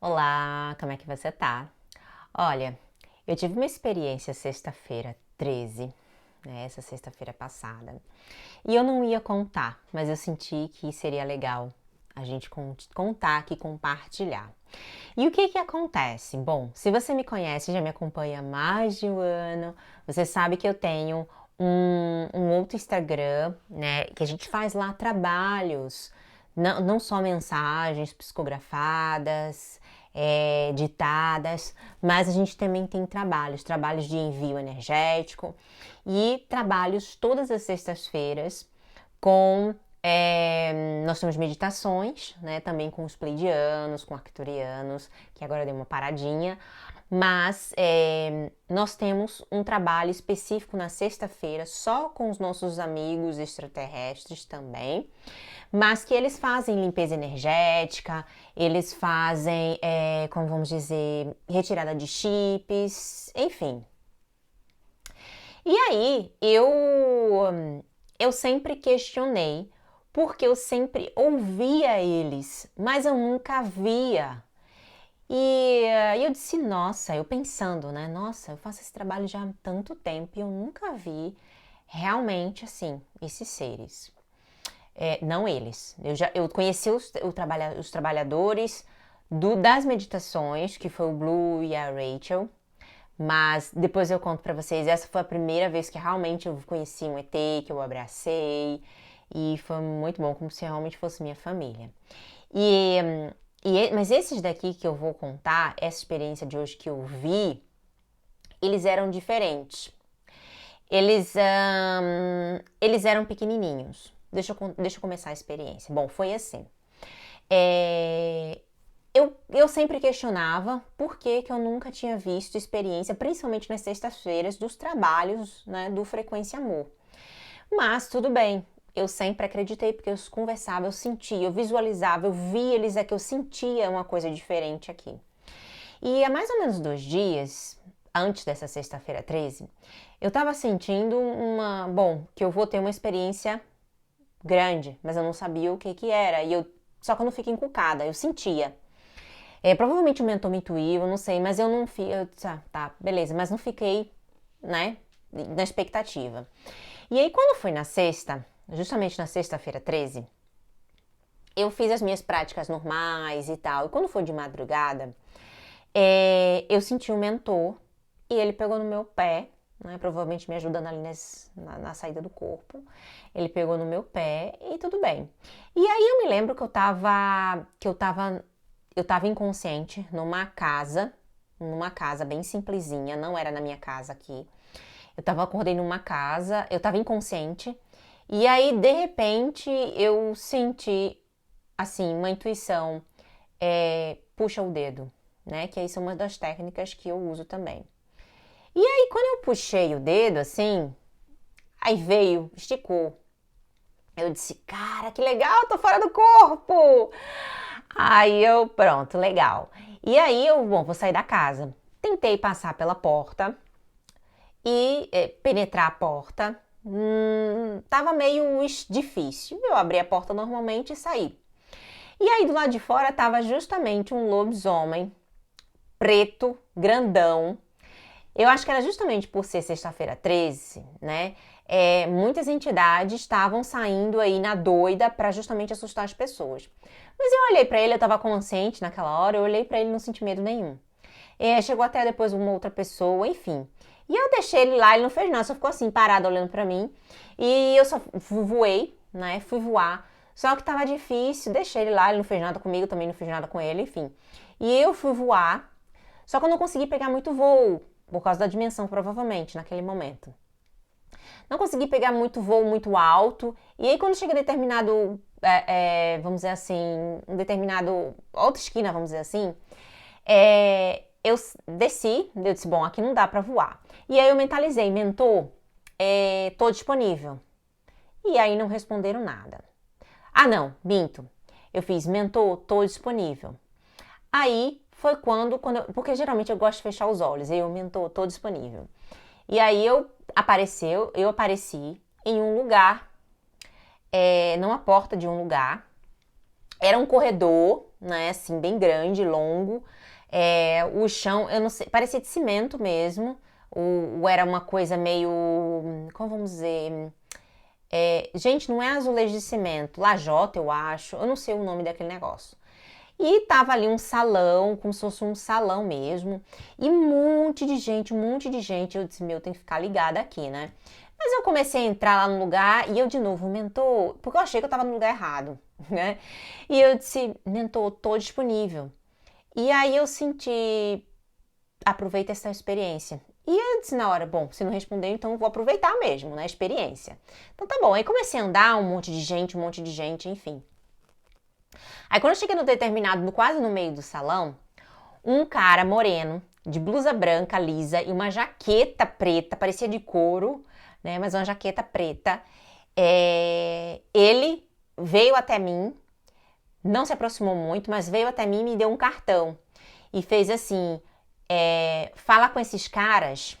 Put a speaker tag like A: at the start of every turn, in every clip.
A: Olá, como é que você tá? Olha, eu tive uma experiência sexta-feira 13, né, essa sexta-feira passada, e eu não ia contar, mas eu senti que seria legal a gente contar aqui, compartilhar. E o que que acontece? Bom, se você me conhece, já me acompanha há mais de um ano, você sabe que eu tenho um outro Instagram, né, que a gente faz lá trabalhos, não só mensagens psicografadas, ditadas, mas a gente também tem trabalhos de envio energético e trabalhos todas as sextas-feiras com nós temos meditações, né? Também com os pleidianos, com arcturianos, que agora deu uma paradinha. Mas nós temos um trabalho específico na sexta-feira, só com os nossos amigos extraterrestres também. Mas que eles fazem limpeza energética, eles fazem, como vamos dizer, retirada de chips, enfim. E aí eu sempre questionei, porque eu sempre ouvia eles, mas eu nunca via. E eu disse, nossa, eu pensando, né? Nossa, eu faço esse trabalho já há tanto tempo e eu nunca vi realmente assim esses seres. Não eles. Eu conheci os trabalhadores das meditações, que foi o Blue e a Rachel. Mas depois eu conto pra vocês, essa foi a primeira vez que realmente eu conheci um ET, que eu abracei, e foi muito bom, como se realmente fosse minha família. E, mas esses daqui que eu vou contar, essa experiência de hoje que eu vi, eles eram diferentes. Eles eram pequenininhos. Deixa eu começar a experiência. Bom, foi assim. É, eu sempre questionava por que, que eu nunca tinha visto experiência, principalmente nas sextas-feiras, dos trabalhos, né, do Frequência Amor. Mas tudo bem, eu sempre acreditei, porque eu conversava, eu sentia, eu visualizava, eu via eles aqui, eu sentia uma coisa diferente aqui. E há mais ou menos 2 dias, antes dessa sexta-feira 13, eu tava sentindo que eu vou ter uma experiência grande, mas eu não sabia o que que era, só que eu não fiquei encucada, eu sentia. Provavelmente o mentor me intuiu, eu não sei, mas eu não fiquei. Tá, beleza, mas não fiquei, né, na expectativa. E aí, quando foi na sexta, justamente na sexta-feira 13, eu fiz as minhas práticas normais e tal. E quando foi de madrugada, eu senti um mentor e ele pegou no meu pé, né, provavelmente me ajudando ali na saída do corpo. Ele pegou no meu pé e tudo bem. E aí eu me lembro que eu tava inconsciente numa casa bem simplesinha, não era na minha casa aqui. Acordei numa casa, eu tava inconsciente, e aí de repente eu senti, assim, uma intuição, puxa o dedo, né? Que aí são uma das técnicas que eu uso também. E aí quando eu puxei o dedo, assim, aí veio, esticou. Eu disse, cara, que legal, tô fora do corpo! Aí pronto, legal. E aí vou sair da casa. Tentei passar pela porta e penetrar a porta. Tava meio difícil. Eu abri a porta normalmente e saí. E aí do lado de fora tava justamente um lobisomem preto, grandão. Eu acho que era justamente por ser sexta-feira 13, né? Muitas entidades estavam saindo aí na doida para justamente assustar as pessoas. Mas eu olhei para ele, eu estava consciente naquela hora, eu olhei para ele e não senti medo nenhum. Chegou até depois uma outra pessoa, enfim. E eu deixei ele lá, ele não fez nada, só ficou assim, parado olhando para mim. E eu só voei, né? Fui voar. Só que tava difícil, deixei ele lá, ele não fez nada comigo, também não fiz nada com ele, enfim. E eu fui voar, só que eu não consegui pegar muito voo, por causa da dimensão, provavelmente, naquele momento. Não consegui pegar muito voo muito alto. E aí, quando chega determinado, vamos dizer assim, um determinado, outra esquina, vamos dizer assim, eu desci, eu disse, bom, aqui não dá pra voar. E aí eu mentalizei, mentor, tô disponível. E aí não responderam nada. Ah, não, minto. Eu fiz, mentor, tô disponível. Aí foi porque geralmente eu gosto de fechar os olhos, e eu, mentor, tô disponível. E aí eu apareci em um lugar, numa porta de um lugar, Era um corredor, né, assim, bem grande, longo. O chão, eu não sei, parecia de cimento mesmo. Ou era uma coisa meio, como vamos dizer... gente, não é azulejo de cimento, lajota, eu acho. Eu não sei o nome daquele negócio. E tava ali um salão, como se fosse um salão mesmo. E um monte de gente, um monte de gente. Eu disse, meu, tem que ficar ligada aqui, né? Mas eu comecei a entrar lá no lugar e eu de novo, mentor, porque eu achei que eu tava no lugar errado, né? E eu disse, mentor, tô disponível. E aí eu senti, aproveita essa experiência. E eu disse na hora, bom, se não responder, então eu vou aproveitar mesmo, né? Experiência. Então tá bom. Aí comecei a andar, um monte de gente, enfim. Aí quando eu cheguei no determinado, quase no meio do salão, um cara moreno, de blusa branca, lisa, e uma jaqueta preta, parecia de couro, né? Mas uma jaqueta preta. Ele veio até mim, não se aproximou muito, mas veio até mim e me deu um cartão. E fez assim, fala com esses caras.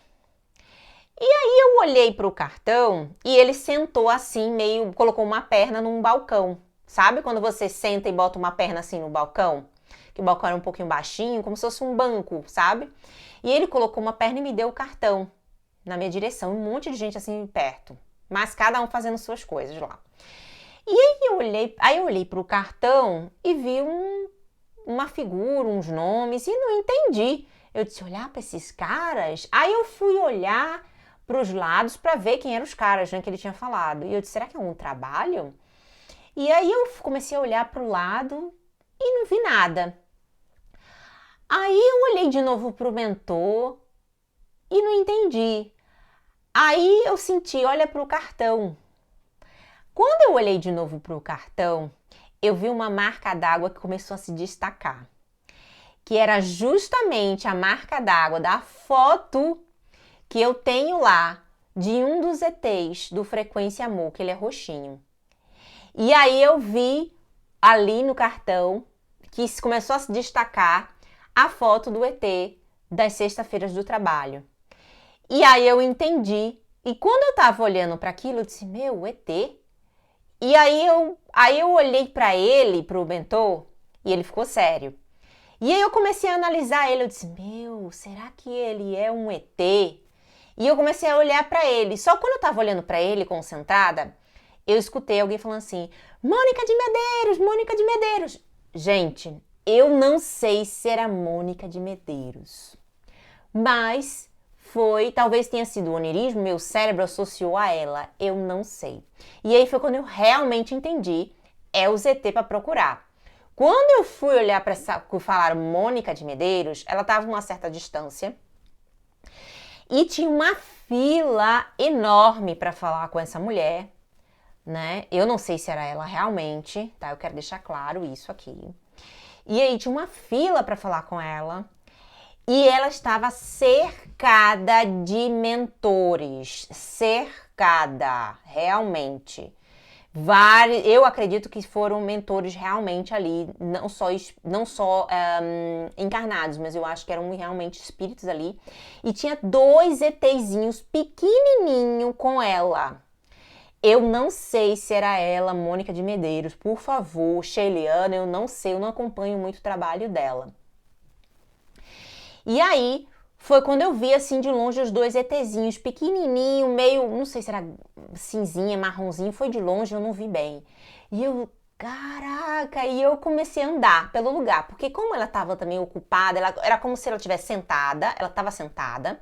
A: E aí eu olhei para o cartão e ele sentou assim, meio, colocou uma perna num balcão. Sabe quando você senta e bota uma perna assim no balcão? Que o balcão era um pouquinho baixinho, como se fosse um banco, sabe? E ele colocou uma perna e me deu o cartão na minha direção. Um monte de gente assim perto, mas cada um fazendo suas coisas lá. E aí eu olhei para o cartão e vi uma figura, uns nomes e não entendi. Eu disse, olhar para esses caras? Aí eu fui olhar para os lados para ver quem eram os caras, né, que ele tinha falado. E eu disse, será que é um trabalho? E aí eu comecei a olhar para o lado e não vi nada. Aí eu olhei de novo para o mentor e não entendi. Aí eu senti, olha para o cartão. Quando eu olhei de novo para o cartão, eu vi uma marca d'água que começou a se destacar. Que era justamente a marca d'água da foto que eu tenho lá de um dos ETs do Frequência Amor, que ele é roxinho. E aí eu vi ali no cartão que começou a se destacar a foto do ET das sextas-feiras do trabalho. E aí eu entendi. E quando eu tava olhando para aquilo, eu disse, meu, ET? E aí eu olhei para ele, pro mentor, e ele ficou sério. E aí eu comecei a analisar ele, eu disse, meu, será que ele é um ET? E eu comecei a olhar para ele. Só quando eu tava olhando para ele, concentrada, eu escutei alguém falando assim, Mônica de Medeiros, Mônica de Medeiros. Gente, eu não sei se era Mônica de Medeiros, mas talvez tenha sido o onerismo, meu cérebro associou a ela, eu não sei. E aí foi quando eu realmente entendi, é o ZT para procurar. Quando eu fui olhar para essa, que falaram Mônica de Medeiros, ela estava a uma certa distância e tinha uma fila enorme para falar com essa mulher, né? Eu não sei se era ela realmente, tá? Eu quero deixar claro isso aqui. E aí tinha uma fila para falar com ela. E ela estava cercada de mentores, cercada, realmente. Eu acredito que foram mentores realmente ali, não só encarnados, mas eu acho que eram realmente espíritos ali. E tinha 2 ETzinhos pequenininho com ela. Eu não sei se era ela, Mônica de Medeiros, por favor, Sheiliana, eu não sei, eu não acompanho muito o trabalho dela. E aí, foi quando eu vi assim de longe os 2 ETzinhos, pequenininho, meio, não sei se era cinzinha, marronzinho, foi de longe, eu não vi bem. E eu, caraca, e eu comecei a andar pelo lugar, porque como ela estava também ocupada, era como se ela estivesse sentada, ela estava sentada,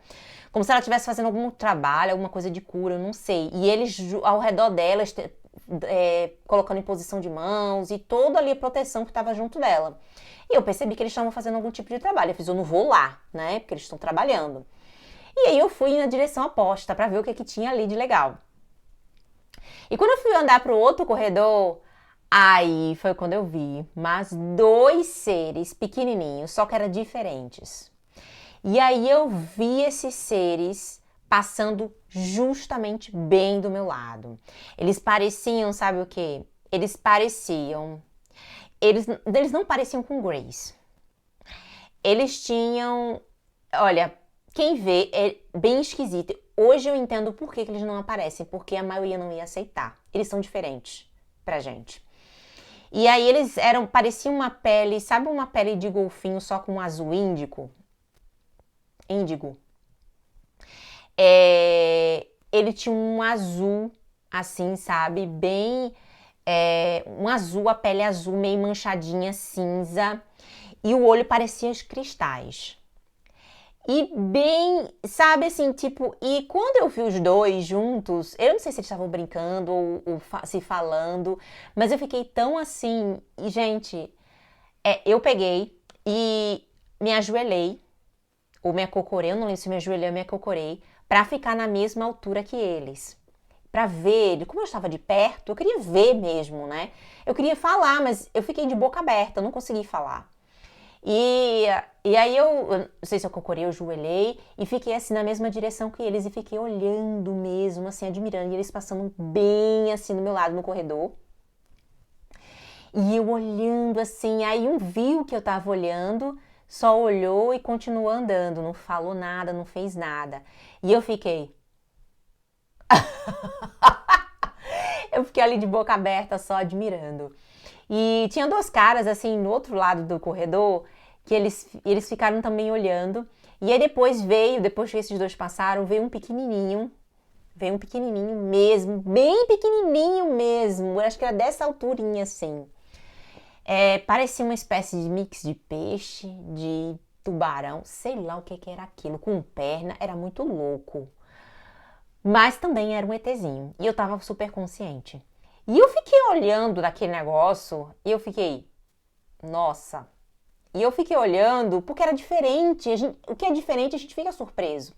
A: como se ela estivesse fazendo algum trabalho, alguma coisa de cura, eu não sei. E eles ao redor dela, colocando em posição de mãos e toda ali a proteção que estava junto dela. E eu percebi que eles estavam fazendo algum tipo de trabalho. Eu não vou lá, né? Porque eles estão trabalhando. E aí eu fui na direção oposta para ver o que tinha ali de legal. E quando eu fui andar para o outro corredor, aí foi quando eu vi mais 2 seres pequenininhos, só que eram diferentes. E aí eu vi esses seres passando justamente bem do meu lado. Eles pareciam, sabe o quê? Eles não pareciam com Grace. Eles tinham... Olha, quem vê é bem esquisito. Hoje eu entendo por que eles não aparecem, porque a maioria não ia aceitar. Eles são diferentes pra gente. E aí eles parecia uma pele, sabe uma pele de golfinho só com um azul índico? Índigo. Ele tinha um azul, assim, sabe? Bem, um azul, a pele azul meio manchadinha, cinza. E o olho parecia os cristais. E bem, sabe assim, tipo, e quando eu vi os dois juntos, eu não sei se eles estavam brincando ou se falando, mas eu fiquei tão assim, e gente, eu peguei e me ajoelhei, ou me acocorei, eu não lembro se me ajoelhei ou me acocorei, pra ficar na mesma altura que eles. Pra ver ele, como eu estava de perto, eu queria ver mesmo, né? Eu queria falar, mas eu fiquei de boca aberta, eu não consegui falar. E aí eu não sei se eu cocorei, eu joelhei e fiquei assim na mesma direção que eles e fiquei olhando mesmo, assim, admirando. E eles passando bem assim do meu lado no corredor. E eu olhando assim, aí um viu que eu tava olhando, só olhou e continuou andando, não falou nada, não fez nada. E eu fiquei. Eu fiquei ali de boca aberta só admirando. E tinha dois caras assim no outro lado do corredor que eles ficaram também olhando. E aí depois que esses dois passaram, veio um pequenininho mesmo, bem pequenininho mesmo. Eu acho que era dessa alturinha assim. Parecia uma espécie de mix de peixe, de tubarão, sei lá o que era aquilo, com perna, era muito louco. Mas também era um ETzinho. E eu tava super consciente. E eu fiquei olhando daquele negócio e eu fiquei, nossa. E eu fiquei olhando porque era diferente. O que é diferente a gente fica surpreso.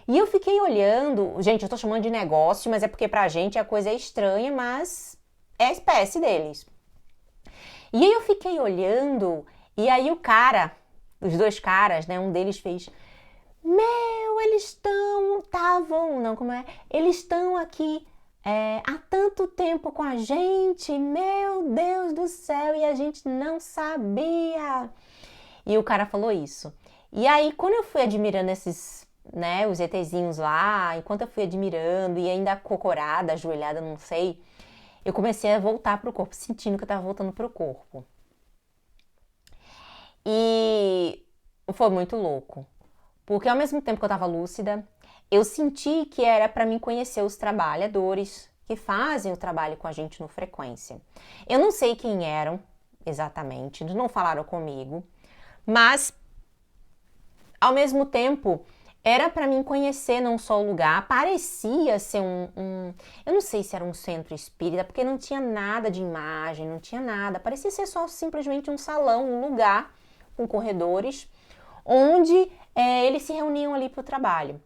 A: E eu fiquei olhando, gente, eu tô chamando de negócio, mas é porque pra gente a coisa é estranha, mas é a espécie deles. E aí eu fiquei olhando e aí os dois caras, né, um deles fez, eles estão aqui há tanto tempo com a gente, meu Deus do céu, e a gente não sabia. E o cara falou isso. E aí, quando eu fui admirando esses, né, os ETzinhos lá, enquanto eu fui admirando e ainda cocorada, ajoelhada, não sei, eu comecei a voltar pro corpo, sentindo que eu tava voltando pro corpo. E foi muito louco. Porque ao mesmo tempo que eu tava lúcida, eu senti que era para mim conhecer os trabalhadores que fazem o trabalho com a gente no Frequência. Eu não sei quem eram exatamente, eles não falaram comigo, mas ao mesmo tempo era para mim conhecer não só o lugar, parecia ser eu não sei se era um centro espírita, porque não tinha nada de imagem, não tinha nada, parecia ser só simplesmente um salão, um lugar com corredores, onde eles se reuniam ali para o trabalho.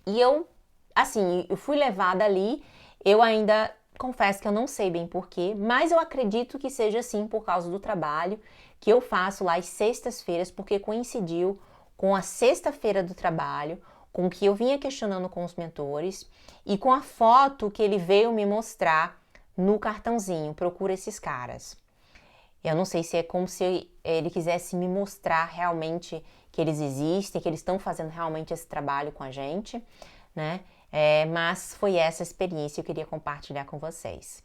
A: E eu, assim, eu fui levada ali, eu ainda confesso que eu não sei bem porquê, mas eu acredito que seja assim por causa do trabalho que eu faço lá às sextas-feiras, porque coincidiu com a sexta-feira do trabalho, com o que eu vinha questionando com os mentores e com a foto que ele veio me mostrar no cartãozinho, procura esses caras. Eu não sei se é como se ele quisesse me mostrar realmente que eles existem, que eles estão fazendo realmente esse trabalho com a gente, né? Mas foi essa experiência que eu queria compartilhar com vocês.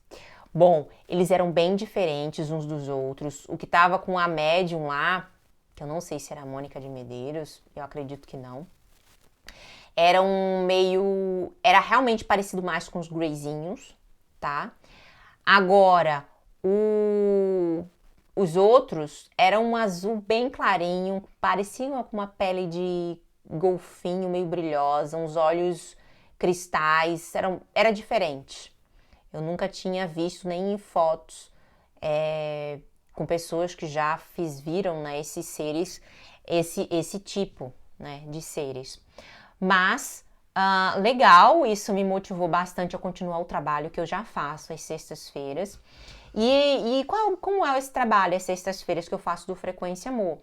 A: Bom, eles eram bem diferentes uns dos outros. O que estava com a médium lá, que eu não sei se era a Mônica de Medeiros, eu acredito que não. Era realmente parecido mais com os Greyzinhos, tá? Agora, os outros eram um azul bem clarinho, pareciam com uma pele de golfinho meio brilhosa, uns olhos cristais, era diferente. Eu nunca tinha visto nem em fotos com pessoas que já viram, né, esses seres, esse tipo, né, de seres. Mas legal, isso me motivou bastante a continuar o trabalho que eu já faço às sextas-feiras. Como é esse trabalho às sextas-feiras que eu faço do Frequência Amor?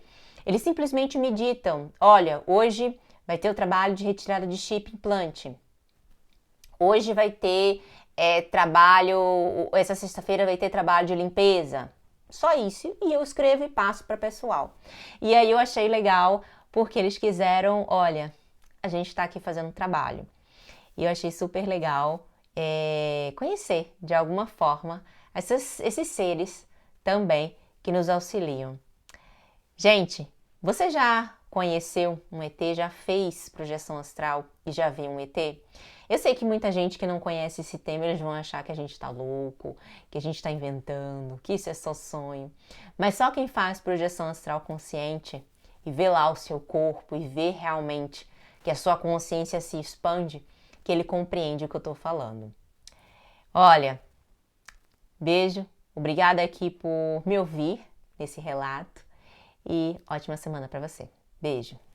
A: Eles simplesmente me ditam, olha, hoje vai ter o trabalho de retirada de chip implante. Hoje vai ter essa sexta-feira vai ter trabalho de limpeza. Só isso, e eu escrevo e passo para o pessoal. E aí eu achei legal, porque eles quiseram, olha, a gente está aqui fazendo trabalho. E eu achei super legal conhecer, de alguma forma, esses seres também que nos auxiliam. Gente, você já conheceu um ET? Já fez projeção astral e já viu um ET? Eu sei que muita gente que não conhece esse tema, eles vão achar que a gente tá louco, que a gente tá inventando, que isso é só sonho. Mas só quem faz projeção astral consciente e vê lá o seu corpo e vê realmente que a sua consciência se expande, que ele compreende o que eu tô falando. Olha, beijo, obrigada aqui por me ouvir nesse relato e ótima semana para você. Beijo!